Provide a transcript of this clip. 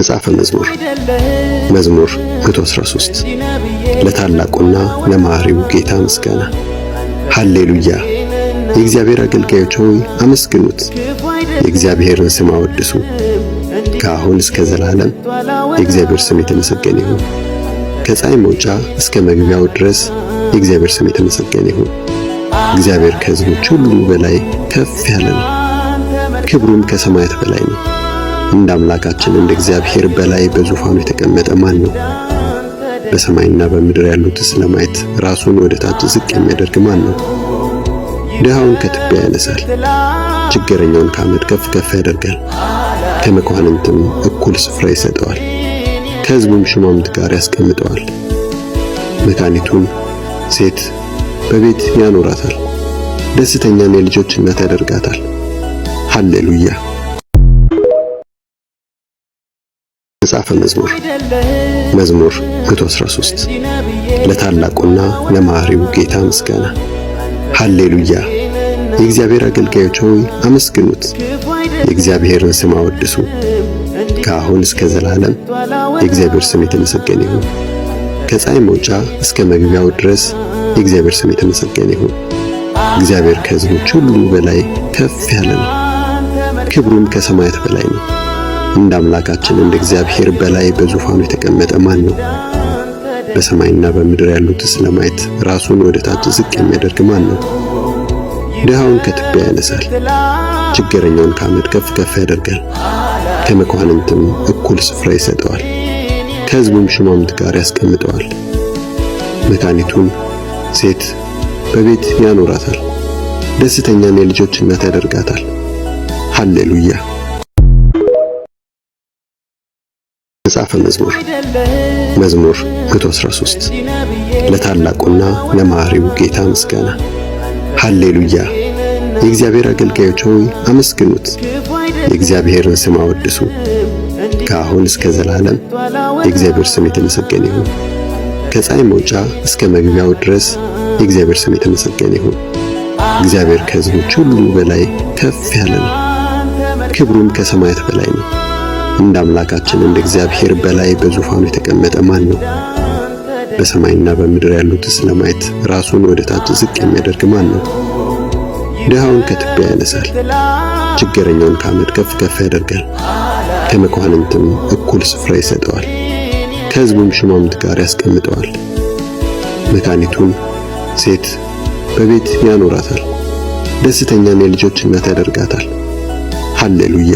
መጽሐፈ መዝሙር መዝሙር 113 ለታላቁና ለመሐሪው ጌታ ምስጋና። ሃሌሉያ! የእግዚአብሔር አገልጋዮች ሆይ አመስግኑት፣ የእግዚአብሔርን ስም አወድሱ። ከአሁን እስከ ዘላለም የእግዚአብሔር ስም የተመሰገነ ይሁን። ከፀሐይ መውጫ እስከ መግቢያው ድረስ የእግዚአብሔር ስም የተመሰገነ ይሁን። እግዚአብሔር ከሕዝቦች ሁሉ በላይ ከፍ ያለ ነው፣ ክብሩም ከሰማያት በላይ ነው። እንደ አምላካችን እንደ እግዚአብሔር በላይ በዙፋኑ የተቀመጠ ማን ነው? በሰማይና በምድር ያሉትስ ለማየት ራሱን ወደ ታች ዝቅ የሚያደርግ ማን ነው? ድሃውን ከትቢያ ያነሳል፣ ችግረኛውን ከአመድ ከፍ ከፍ ያደርጋል። ከመኳንንትም እኩል ስፍራ ይሰጠዋል፣ ከሕዝቡም ሹማምንት ጋር ያስቀምጠዋል። መካኒቱን ሴት በቤት ያኖራታል፣ ደስተኛን የልጆች እናት ያደርጋታል። ሃሌሉያ! መጽሐፈ መዝሙር መዝሙር 113 ለታላቁና ለመሐሪው ጌታ ምስጋና። ሃሌሉያ! የእግዚአብሔር አገልጋዮች ሆይ አመስግኑት፣ የእግዚአብሔርን ስም አወድሱ። ከአሁን እስከ ዘላለም የእግዚአብሔር ስም የተመሰገነ ይሁን። ከፀሐይ መውጫ እስከ መግቢያው ድረስ የእግዚአብሔር ስም የተመሰገነ ይሁን። እግዚአብሔር ከሕዝቦች ሁሉ በላይ ከፍ ያለ ነው፣ ክብሩም ከሰማያት በላይ ነው። እንደ አምላካችን እንደ እግዚአብሔር በላይ በዙፋኑ የተቀመጠ ማን ነው? በሰማይና በምድር ያሉትስ ለማየት ራሱን ወደ ታች ዝቅ የሚያደርግ ማን ነው? ድሃውን ከትቢያ ያነሳል፣ ችግረኛውን ከአመድ ከፍ ከፍ ያደርጋል። ከመኳንንትም እኩል ስፍራ ይሰጠዋል፣ ከሕዝቡም ሹማምንት ጋር ያስቀምጠዋል። መካኒቱን ሴት በቤት ያኖራታል፣ ደስተኛን የልጆች እናት ያደርጋታል። ሃሌሉያ! መጽሐፈ መዝሙር መዝሙር 113 ለታላቁና ለመሐሪው ጌታ ምስጋና። ሃሌሉያ! የእግዚአብሔር አገልጋዮች ሆይ አመስግኑት፣ የእግዚአብሔርን ስም አወድሱ። ከአሁን እስከ ዘላለም የእግዚአብሔር ስም የተመሰገነ ይሁን። ከፀሐይ መውጫ እስከ መግቢያው ድረስ የእግዚአብሔር ስም የተመሰገነ ይሁን። እግዚአብሔር ከሕዝቦች ሁሉ በላይ ከፍ ያለ ነው፣ ክብሩም ከሰማያት በላይ ነው። እንደ አምላካችን እንደ እግዚአብሔር በላይ በዙፋኑ የተቀመጠ ማን ነው? በሰማይና በምድር ያሉትስ ለማየት ራሱን ወደ ታች ዝቅ የሚያደርግ ማን ነው? ድሃውን ከትቢያ ያነሳል፣ ችግረኛውን ከአመድ ከፍ ከፍ ያደርጋል። ከመኳንንትም እኩል ስፍራ ይሰጠዋል፣ ከሕዝቡም ሹማምንት ጋር ያስቀምጠዋል። መካኒቱን ሴት በቤት ያኖራታል፣ ደስተኛን የልጆች እናት ያደርጋታል። ሃሌሉያ!